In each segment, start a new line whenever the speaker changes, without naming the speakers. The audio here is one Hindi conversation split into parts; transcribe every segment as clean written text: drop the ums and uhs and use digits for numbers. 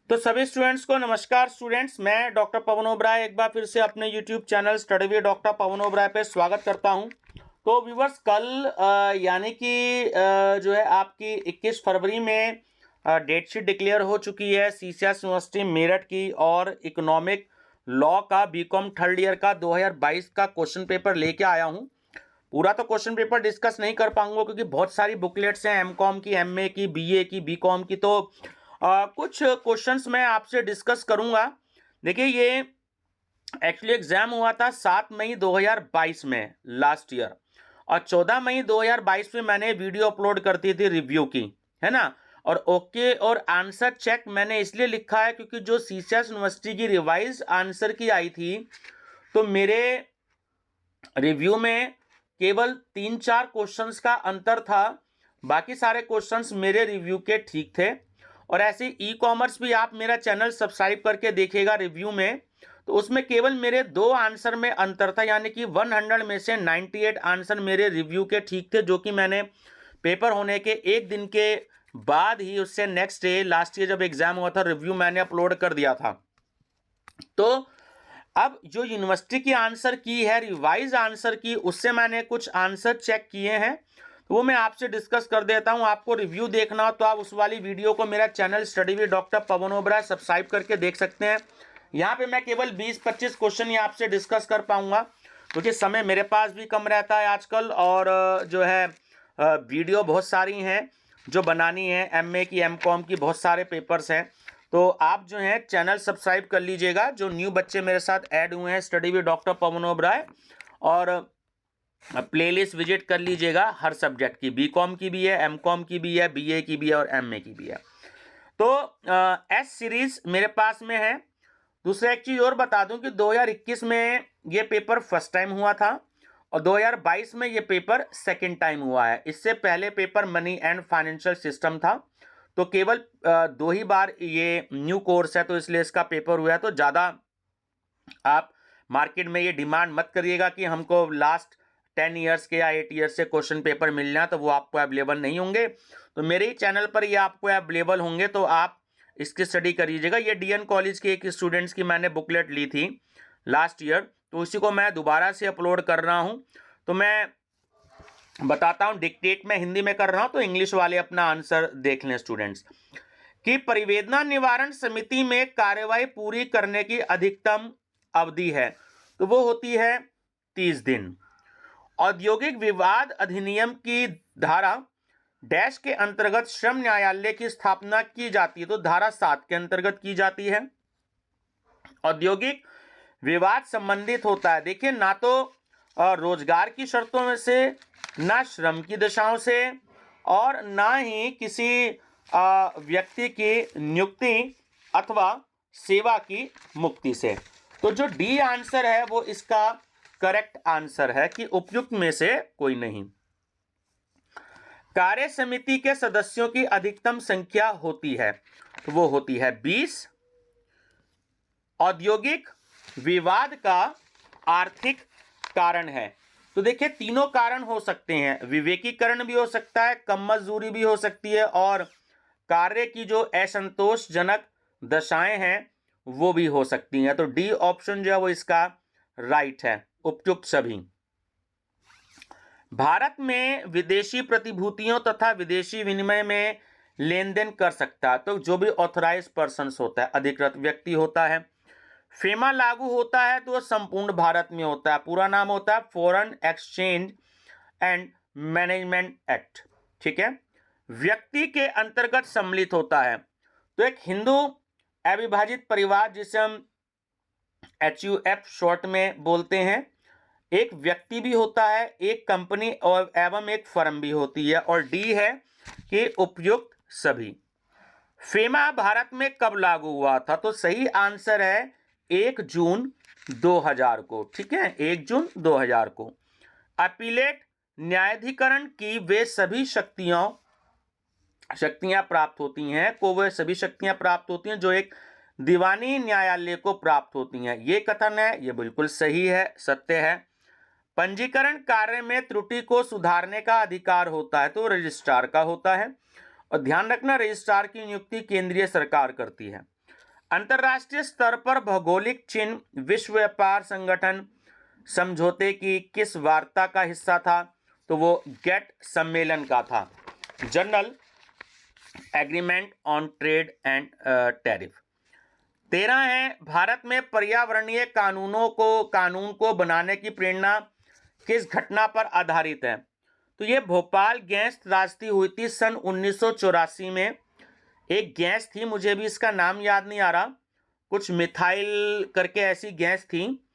तो सभी स्टूडेंट्स को नमस्कार। स्टूडेंट्स, मैं डॉक्टर पवन ओबराय एक बार फिर से अपने YouTube channel study with doctor Pawan Oberoi पे स्वागत करता हूं। तो व्यूवर्स, कल यानी कि जो है आपकी 21 फरवरी में डेट शीट डिक्लेयर हो चुकी है सीसीएस यूनिवर्सिटी मेरठ की, और इकोनॉमिक लॉ का बीकॉम थर्ड ईयर का 2022 का क्वेश्चन पेपर लेके आया हूं। पूरा तो क्वेश्चन पेपर डिस्कस नहीं कर पाऊंगा क्योंकि बहुत सारी बुकलेट्स हैं, एमकॉम की, एमए की, बीए की, बीकॉम की। तो कुछ क्वेश्चंस मैं आपसे डिस्कस करूंगा। देखिए, ये एक्चुअली एग्जाम हुआ था 7 मई 2022 में लास्ट ईयर, और 14 मई 2022 में मैंने वीडियो अपलोड करती थी रिव्यू की, है ना। और ओके और आंसर चेक मैंने इसलिए लिखा है क्योंकि जो सीसीएस यूनिवर्सिटी की रिवाइज आंसर की आई थी, तो मेरे रिव्यू में केवल 3-4 क्वेश्चंस का अंतर था, बाकी सारे क्वेश्चंस मेरे रिव्यू के ठीक थे। और ऐसे ई कॉमर्स भी आप मेरा चैनल सब्सक्राइब करके देखिएगा रिव्यू में, तो उसमें केवल मेरे 2 आंसर में अंतर था, यानी कि 100 में से 98 आंसर मेरे रिव्यू के ठीक थे, जो कि मैंने पेपर होने के एक दिन के बाद ही, उससे नेक्स्ट डे लास्ट ईयर जब एग्जाम हुआ था, रिव्यू मैंने अपलोड कर दिया था। तो अब जो यूनिवर्सिटी की आंसर की है, रिवाइज आंसर की, उससे मैंने कुछ आंसर चेक किए हैं, तो वो मैं आपसे डिस्कस कर देता हूं। आपको रिव्यू देखना हो तो आप उस वाली वीडियो को मेरा channel study with doctor Pawan Oberoi subscribe करके देख सकते हैं। यहाँ पे मैं केवल 20-25 क्वेश्चन ही आपसे डिस्कस कर पाऊंगा क्योंकि समय मेरे पास भी कम रहता है आजकल, और जो है वीडियो बहुत सारी हैं जो बनानी है, एमए की, एमकॉम की, बहुत सारे पेपर्स हैं। तो आप जो है चैनल सब्सक्राइब कर लीजिएगा, जो न्यू बच्चे मेरे साथ ऐड हुए हैं study with doctor Pawan Oberoi, और प्लेलिस्ट विजिट कर लीजिएगा हर सब्जेक्ट की, बीकॉम की भी है, एमकॉम की भी है, बीए की भी है, और एमए की भी है। तो एस सीरीज मेरे पास में है। दूसरा एक चीज़ और बता दूं कि 2021 में ये पेपर फर्स्ट टाइम हुआ था, और 2022 में ये पेपर सेकंड टाइम हुआ है। इससे पहले paper money and financial system था, तो केवल 2 ही बार ये न्यू कोर्स है, तो इसलिए इसका पेपर हुआ है। तो ज़्यादा आप मार्केट में ये डिमांड मत करिएगा कि हमको लास्ट 10 ईयर्स के या 8 ईयर्स से क्वेश्चन पेपर मिलना, तो वो आपको अवेलेबल नहीं होंगे। तो मेरे ही चैनल पर ये आपको अवेलेबल होंगे, तो आप इसकी स्टडी करिएगा। ये डीएन कॉलेज के एक स्टूडेंट्स की मैंने बुकलेट ली थी लास्ट ईयर, तो उसी को मैं दोबारा से अपलोड कर रहा हूँ। तो मैं बताता हूँ, डिक्टेट में हिंदी में कर रहा हूँ, तो इंग्लिश वाले अपना आंसर देख लें स्टूडेंट्स। कि परिवेदना निवारण समिति में कार्यवाही पूरी करने की अधिकतम अवधि है, तो वो होती है 30 दिन। औद्योगिक विवाद अधिनियम की धारा डैश के अंतर्गत श्रम न्यायालय की स्थापना की जाती है, तो धारा 7 के अंतर्गत की जाती है। औद्योगिक विवाद संबंधित होता है, देखिए, ना तो रोजगार की शर्तों में से, ना श्रम की दशाओं से, और ना ही किसी व्यक्ति की नियुक्ति अथवा सेवा की मुक्ति से। तो जो डी आंसर है वो इसका करेक्ट आंसर है कि उपयुक्त में से कोई नहीं। कार्य समिति के सदस्यों की अधिकतम संख्या होती है, तो वो होती है 20। औद्योगिक विवाद का आर्थिक कारण है, तो देखिए तीनों कारण हो सकते हैं, विवेकीकरण भी हो सकता है, कम मजदूरी भी हो सकती है, और कार्य की जो असंतोषजनक दशाएं हैं वो भी हो सकती हैं। तो डी ऑप्शन जो है वो इसका राइट है, उपयुक्त सभी। भारत में विदेशी प्रतिभूतियों तथा विदेशी विनिमय में लेन देन कर सकता है, तो जो भी ऑथराइज पर्सन होता है, अधिकृत व्यक्ति होता है। फेमा लागू होता है तो संपूर्ण भारत में होता है, पूरा नाम होता है foreign exchange and management act, ठीक है। व्यक्ति के अंतर्गत सम्मिलित होता है, तो एक हिंदू अविभाजित परिवार, जिसे हम HUF शॉर्ट में बोलते हैं, एक व्यक्ति भी होता है, एक कंपनी और एवं एक फर्म भी होती है, और डी है कि उपयुक्त सभी। फेमा भारत में कब लागू हुआ था, तो सही आंसर है 1 जून 2000 को, ठीक है, 1 जून 2000 को। अपीलेट न्यायाधिकरण की वे सभी शक्तियां प्राप्त होती हैं, को वे सभी शक्तियां प्राप्त होती हैं जो एक दीवानी न्यायालय को प्राप्त होती हैं, ये कथन है, ये बिल्कुल सही है, सत्य है। पंजीकरण कार्य में त्रुटि को सुधारने का अधिकार होता है, तो रजिस्ट्रार का होता है, और ध्यान रखना रजिस्ट्रार की नियुक्ति केंद्रीय सरकार करती है। अंतर्राष्ट्रीय स्तर पर भौगोलिक चिन्ह विश्व व्यापार संगठन समझौते की किस वार्ता का हिस्सा था? तो वो गेट सम्मेलन का था, general agreement on trade and tariff. 13 है, भारत में पर्यावरणीय कानून को बनाने की प्रेरणा किस घटना पर आधारित है? तो ये भोपाल गैस त्रासदी हुई थी सन 1984 में। एक गैस थी, मुझे भी इसका नाम याद नहीं आ रहा, कुछ मिथाइल करके ऐसी गैस थी,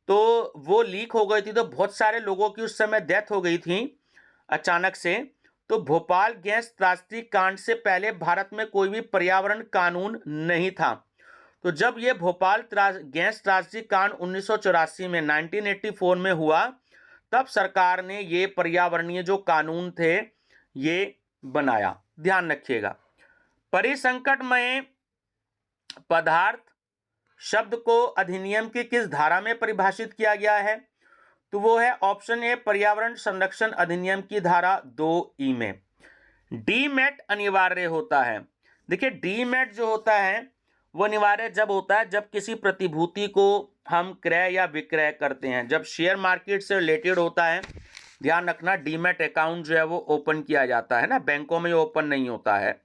तो वो लीक हो गई थी, तो बहुत सारे लोगों की उस समय डेथ हो गई थी अचानक से। तो भोपाल गैस त्रासदी कांड से पहले भारत में कोई भी पर्यावरण कानून नहीं था। तो जब ये भोपाल गैस त्रासदी कांड 1984 में 1984 में हुआ, तब सरकार ने ये पर्यावरणीय जो कानून थे ये बनाया। ध्यान रखिएगा। परिसंकटमय पदार्थ शब्द को अधिनियम की किस धारा में परिभाषित किया गया है? तो वो है ऑप्शन ए, पर्यावरण संरक्षण अधिनियम की धारा 2E में। डीमैट अनिवार्य होता है। देखिए, डीमैट जो होता है वो अनिवार्य जब होता है जब किसी प्रतिभूति को हम क्रय या विक्रय करते हैं, जब शेयर मार्केट से रिलेटेड होता है। ध्यान रखना, डीमैट अकाउंट जो है वो ओपन किया जाता है ना, बैंकों में ओपन नहीं होता है।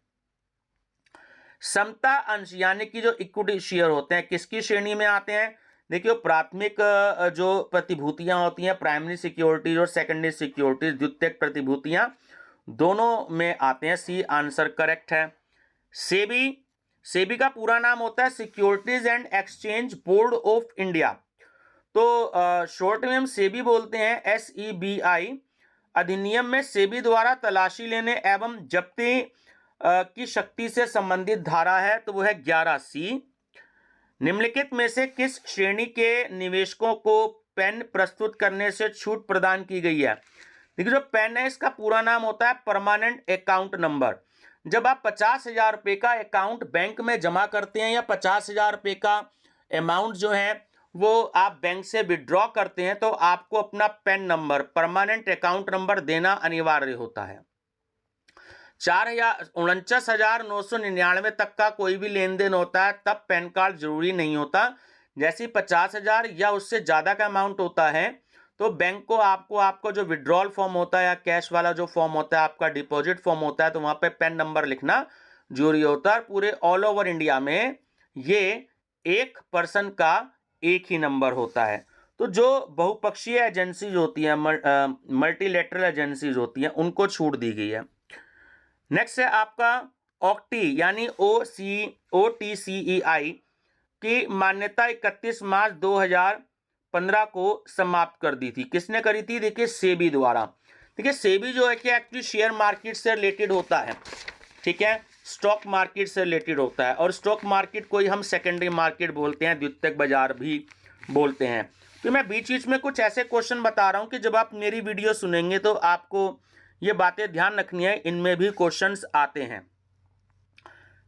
समता अंश यानी कि जो इक्विटी शेयर होते हैं किसकी श्रेणी में आते हैं? देखिए, प्राथमिक जो प्रतिभूतियां होती हैं, प्राइमरी सिक्योरिटीज और सेकेंडरी सिक्योरिटीज, द्वितीयक प्रतिभूतियां, दोनों में आते हैं। सी आंसर करेक्ट है। सेबी का पूरा नाम होता है securities and exchange board of India, तो शॉर्ट में हम सेबी बोलते हैं, SEBI। अधिनियम में सेबी द्वारा तलाशी लेने एवं जब्ती की शक्ति से संबंधित धारा है, तो वो है 11C। निम्नलिखित में से किस श्रेणी के निवेशकों को पेन प्रस्तुत करने से छूट प्रदान की गई है? देखिए, जो पेन है इसका पूरा नाम होता है परमानेंट अकाउंट नंबर। जब आप 50,000 रुपये का अकाउंट बैंक में जमा करते हैं या 50,000 रुपये का अमाउंट जो है वो आप बैंक से विड्रॉ करते हैं, तो आपको अपना PAN number, permanent account number देना अनिवार्य होता है। 49,999 तक का कोई भी लेन देन होता है तब पैन कार्ड जरूरी नहीं होता। जैसे 50,000 या उससे ज़्यादा का अमाउंट होता है तो बैंक को आपको जो विड्रॉल फॉर्म होता है या कैश वाला जो फॉर्म होता है, आपका डिपॉजिट फॉर्म होता है, तो वहाँ पे पैन नंबर लिखना जरूरी होता है। पूरे ऑल ओवर इंडिया में ये एक पर्सन का एक ही नंबर होता है। तो जो बहुपक्षीय एजेंसीज होती हैं, मल्टीलेटरल एजेंसीज होती हैं, उनको छूट दी गई है। नेक्स्ट है आपका ऑक्टी यानी OTCEI की मान्यता 31 मार्च 2015 को समाप्त कर दी थी। किसने करी थी? देखिए, सेबी द्वारा। देखिए, सेबी जो है कि एक्चुअली शेयर मार्केट से रिलेटेड होता है, ठीक है, स्टॉक मार्केट से रिलेटेड होता है, और स्टॉक मार्केट को ही हम सेकेंडरी मार्केट बोलते हैं, द्वितीयक बाजार भी बोलते हैं। तो मैं बीच बीच में कुछ ऐसे क्वेश्चन बता रहा हूं कि जब आप मेरी वीडियो सुनेंगे तो आपको ये बातें ध्यान रखनी है, इनमें भी क्वेश्चंस आते हैं।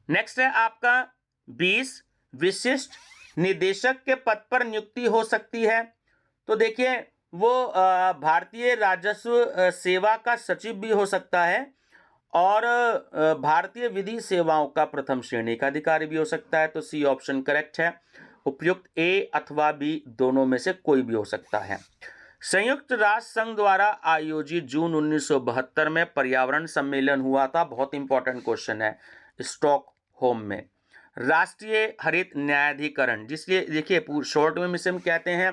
नेक्स्ट है आपका 20, विशिष्ट निदेशक के पद पर नियुक्ति हो सकती है। तो देखिए, वो भारतीय राजस्व सेवा का सचिव भी हो सकता है और भारतीय विधि सेवाओं का प्रथम श्रेणी का अधिकारी भी हो सकता है। तो सी ऑप्शन करेक्ट है। उपयुक्त ए अथवा बी दोनों में से कोई भी हो सकता है। संयुक्त राष्ट्र संघ द्वारा आयोजित जून 1972 में पर्यावरण सम्मेलन हुआ था। बहुत इंपॉर्टेंट क्वेश्चन है, स्टॉकहोम में। राष्ट्रीय हरित न्यायाधिकरण, जिसके देखिए शॉर्ट में इसे हम कहते हैं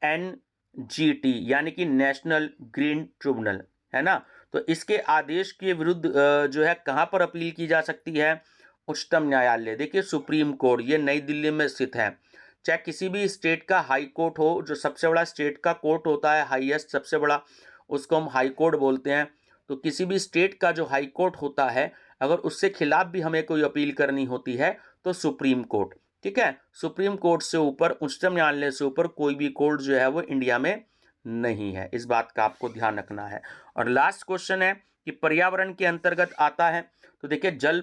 NGT यानी कि नेशनल ग्रीन ट्रिब्यूनल, है ना। तो इसके आदेश के विरुद्ध जो है कहाँ पर अपील की जा सकती है? उच्चतम न्यायालय। देखिए, सुप्रीम कोर्ट ये नई दिल्ली में स्थित है। चाहे किसी भी स्टेट का हाई कोर्ट हो, जो सबसे बड़ा स्टेट का कोर्ट होता है, हाईएस्ट सबसे बड़ा, उसको हम हाई कोर्ट बोलते हैं। तो किसी भी स्टेट का जो हाई कोर्ट होता है, अगर उससे खिलाफ भी हमें कोई अपील करनी होती है तो सुप्रीम कोर्ट, ठीक है। सुप्रीम कोर्ट से ऊपर, उच्चतम न्यायालय से ऊपर कोई भी कोर्ट जो है वो इंडिया में नहीं है। इस बात का आपको ध्यान रखना है। और लास्ट क्वेश्चन है कि पर्यावरण के अंतर्गत आता है। तो देखिए, जल,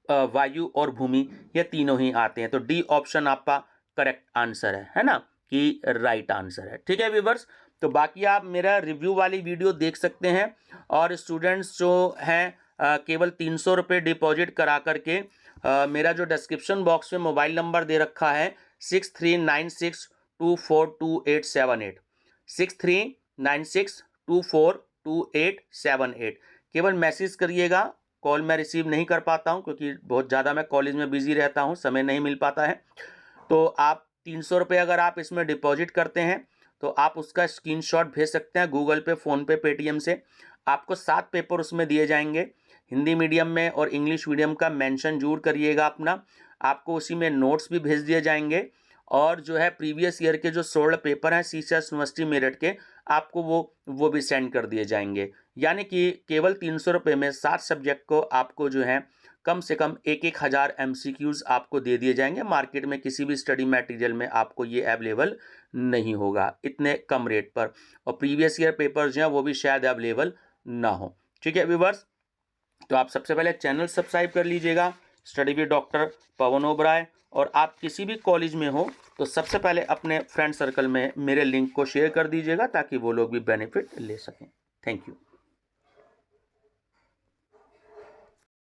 वायु और भूमि, ये तीनों ही आते हैं। तो डी ऑप्शन आपका करेक्ट आंसर है ना, कि राइट आंसर है। ठीक है व्यूअर्स, तो बाकी आप मेरा रिव्यू वाली वीडियो देख सकते हैं। और स्टूडेंट्स जो हैं केवल 300 रुपये डिपॉजिट करा करके मेरा जो डिस्क्रिप्शन बॉक्स में मोबाइल नंबर दे रखा है 6396242878, 6396242878। केवल मैसेज करिएगा, कॉल मैं रिसीव नहीं कर पाता हूं क्योंकि बहुत ज़्यादा मैं कॉलेज में बिजी रहता हूं, समय नहीं मिल पाता है। तो आप 300 रुपये अगर आप इसमें डिपॉजिट करते हैं तो आप उसका स्क्रीनशॉट भेज सकते हैं गूगल पे, फ़ोनपे, पेटीएम से। आपको 7 पेपर उसमें दिए जाएंगे, हिंदी मीडियम में और इंग्लिश मीडियम का मेंशन जरूर करिएगा अपना। आपको उसी में नोट्स भी भेज दिए जाएंगे और जो है प्रीवियस ईयर के जो 16 पेपर हैं सीसीएस यूनिवर्सिटी मेरठ के, आपको वो भी सेंड कर दिए जाएंगे। यानी कि केवल 300 रुपये में 7 सब्जेक्ट को आपको जो है कम से कम 1,000 MCQs आपको दे दिए जाएंगे। मार्केट में किसी भी स्टडी मटेरियल में आपको ये अवेलेबल नहीं होगा इतने कम रेट पर, और प्रीवियस ईयर पेपर्स जो हैं वो भी शायद अवेलेबल ना हो। ठीक है व्यूअर्स, तो आप सबसे पहले चैनल सब्सक्राइब कर लीजिएगा study with doctor Pawan Oberoi, और आप किसी भी कॉलेज में हो तो सबसे पहले अपने फ्रेंड सर्कल में मेरे लिंक को शेयर कर दीजिएगा ताकि वो लोग भी बेनिफिट ले सकें। Thank you.